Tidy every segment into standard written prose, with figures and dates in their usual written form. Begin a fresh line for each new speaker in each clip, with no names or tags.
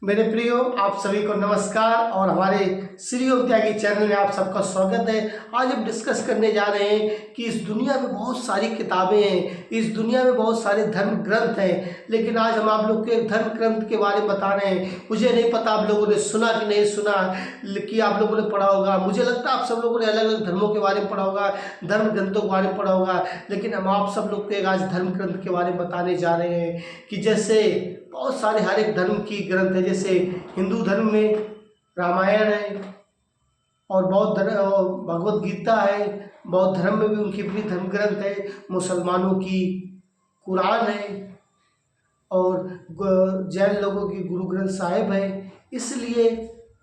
मेरे प्रियो, आप सभी को नमस्कार और हमारे श्री योग त्यागी चैनल में आप सबका स्वागत है। आज हम डिस्कस करने जा रहे हैं कि इस दुनिया में बहुत सारी किताबें हैं, इस दुनिया में बहुत सारे धर्म ग्रंथ हैं, लेकिन आज हम आप लोग के धर्म ग्रंथ के बारे में बता रहे हैं। मुझे नहीं पता आप लोगों ने सुना कि नहीं सुना, कि आप लोगों ने पढ़ा होगा। मुझे लगता है आप सब लोगों ने अलग अलग धर्मों के बारे में पढ़ा होगा, धर्म ग्रंथों के बारे में पढ़ा होगा, लेकिन हम आप सब लोग को आज धर्म ग्रंथ के बारे में बताने जा रहे हैं कि जैसे बहुत सारे हर एक धर्म की ग्रंथ है। जैसे हिंदू धर्म में रामायण है और बौद्ध धर्म भगवत गीता है, बौद्ध धर्म में भी उनकी अपनी धर्म ग्रंथ है, मुसलमानों की कुरान है और जैन लोगों की गुरु ग्रंथ साहिब है। इसलिए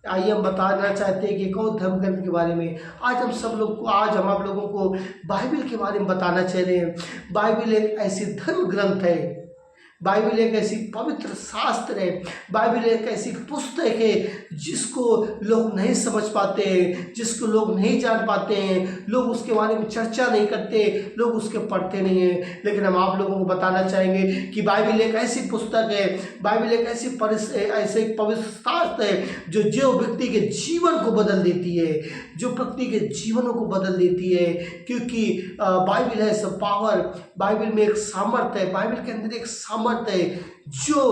आइए हम बताना चाहते हैं कि एक और धर्म ग्रंथ के बारे में आज हम आप लोगों को बाइबल के बारे में बताना चाह रहे हैं। बाइबल एक ऐसी धर्म ग्रंथ है, बाइबल एक ऐसी पवित्र शास्त्र है, बाइबल एक ऐसी पुस्तक है जिसको लोग नहीं समझ पाते हैं, जिसको लोग नहीं जान पाते हैं, लोग उसके बारे में चर्चा नहीं करते, लोग उसके पढ़ते नहीं हैं। लेकिन हम आप लोगों को बताना चाहेंगे कि बाइबल एक ऐसी पुस्तक है, बाइबल एक ऐसे पवित्र शास्त्र है जो व्यक्ति के जीवन को बदल देती है, जो व्यक्ति के जीवनों को बदल देती है। क्योंकि बाइबल है सब पावर, बाइबल में एक सामर्थ्य है, बाइबल के अंदर एक सामर्थ्य है जो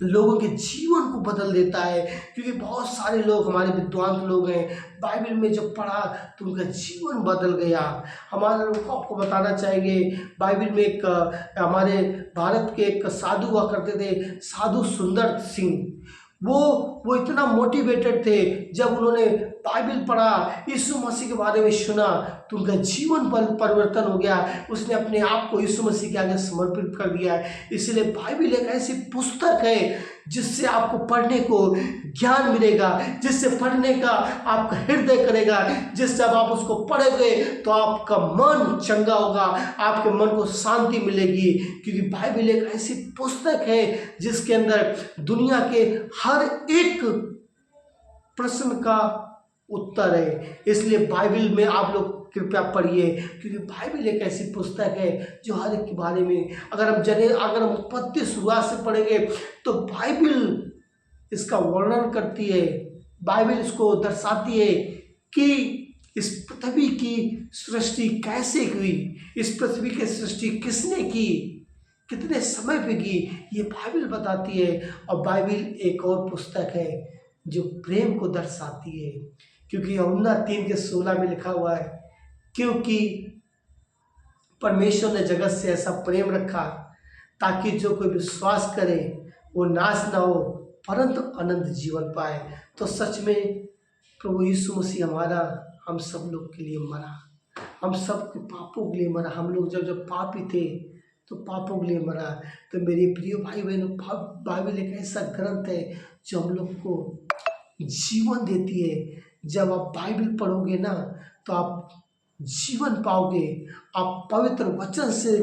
लोगों के जीवन को बदल देता है। क्योंकि बहुत सारे लोग, हमारे विद्वान लोग हैं, बाइबल में जब पढ़ा तो उनका जीवन बदल गया। हमारे लोग को आपको बताना चाहेंगे, बाइबल में एक हमारे भारत के एक साधु हुआ करते थे, साधु सुंदर सिंह। वो इतना मोटिवेटेड थे, जब उन्होंने बाइबल पढ़ा, यीशु मसीह के बारे में सुना तो उनका जीवन परिवर्तन हो गया। उसने अपने आप को यीशु मसीह के आगे समर्पित कर दिया। इसलिए बाइबल एक ऐसी पुस्तक है जिससे आपको पढ़ने को ज्ञान मिलेगा, जिससे पढ़ने का आपका हृदय करेगा, जिससे जब आप उसको पढ़ोगे तो आपका मन चंगा होगा, आपके मन को शांति मिलेगी। क्योंकि बाइबल एक ऐसी पुस्तक है जिसके अंदर दुनिया के हर एक प्रश्न का उत्तर है। इसलिए बाइबल में आप लोग कृपया पढ़िए, क्योंकि बाइबल एक ऐसी पुस्तक है जो हर एक के बारे में अगर हम उत्पत्ति शुरुआत से पढ़ेंगे तो बाइबल इसका वर्णन करती है, बाइबल इसको दर्शाती है कि इस पृथ्वी की सृष्टि कैसे हुई, इस पृथ्वी की सृष्टि किसने की, कितने समय पे की, ये बाइबल बताती है। और बाइबल एक और पुस्तक है जो प्रेम को दर्शाती है। क्योंकि यूहन्ना 3:16 में लिखा हुआ है, क्योंकि परमेश्वर ने जगत से ऐसा प्रेम रखा ताकि जो कोई विश्वास करे वो नाश ना हो परंतु अनंत जीवन पाए। तो सच में प्रभु यीशु मसीह हम सब लोग के लिए मरा, हम सब के पापों के लिए मरा। हम लोग जब पापी थे तो पापों के लिए मरा। तो मेरे प्रिय भाई बहनों, बाइबल एक ऐसा ग्रंथ है जो हम लोग को जीवन देती है। जब आप बाइबल पढ़ोगे ना तो आप जीवन पाओगे, आप पवित्र वचन से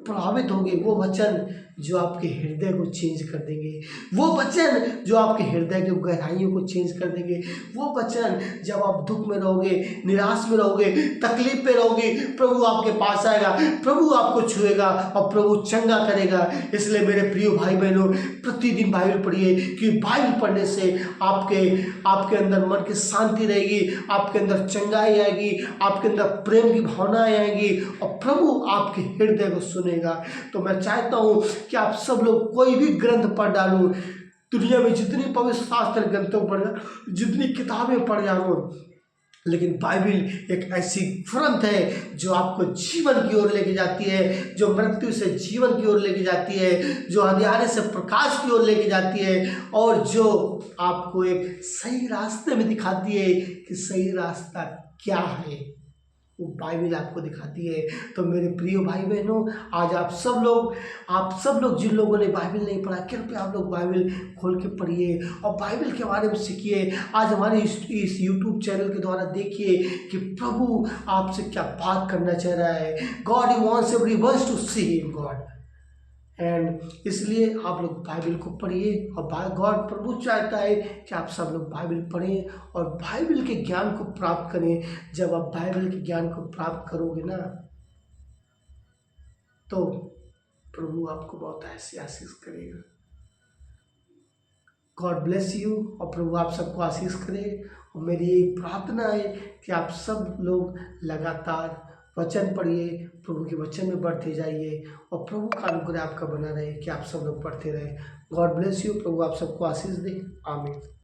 प्रभावित होगे। वो वचन जो आपके हृदय को चेंज कर देंगे, वो वचन जो आपके हृदय की गहराइयों को चेंज कर देंगे, वो वचन जब आप दुख में रहोगे, निराश में रहोगे, तकलीफ में रहोगे, प्रभु आपके पास आएगा, प्रभु आपको छुएगा और प्रभु चंगा करेगा। इसलिए मेरे प्रिय भाई बहनों, प्रतिदिन बाइबल पढ़िए, क्योंकि बाइबल पढ़ने से आपके अंदर मन की शांति रहेगी, आपके अंदर चंगाई आएगी, आपके अंदर प्रेम की भावनाएं आएंगी और प्रभु आपके हृदय को सुनेगा। तो मैं चाहता हूँ कि आप सब लोग कोई भी ग्रंथ पढ़ डालो, दुनिया में जितनी पवित्र शास्त्र ग्रंथों पढ़, जितनी किताबें पढ़ जाओ, लेकिन बाइबल एक ऐसी ग्रंथ है जो आपको जीवन की ओर लेके जाती है, जो मृत्यु से जीवन की ओर लेके जाती है, जो अंधेरे से प्रकाश की ओर लेके जाती है और जो आपको एक सही रास्ते में दिखाती है कि सही रास्ता क्या है, वो बाइबल आपको दिखाती है। तो मेरे प्रिय भाई बहनों, आज आप सब लोग जिन लोगों ने बाइबल नहीं पढ़ा, कृपया आप लोग बाइबल खोल के पढ़िए और बाइबल के बारे में सीखिए। आज हमारे इस यूट्यूब चैनल के द्वारा देखिए कि प्रभु आपसे क्या बात करना चाह रहा है। God wants everyone to see him God, and इसलिए आप लोग बाइबल को पढ़िए और गॉड प्रभु चाहता है कि आप सब लोग बाइबल पढ़ें और बाइबल के ज्ञान को प्राप्त करें। जब आप बाइबल के ज्ञान को प्राप्त करोगे ना तो प्रभु आपको बहुत ऐसी आशीष करेगा। गॉड ब्लेस यू और प्रभु आप सबको आशीष करे। और मेरी एक प्रार्थना है कि आप सब लोग लगातार वचन पढ़िए, प्रभु के वचन में बढ़ते जाइए और प्रभु का अनुग्रह आपका बना रहे कि आप सब लोग पढ़ते रहे। गॉड ब्लेस यू, प्रभु आप सबको आशीष दे। आमीन।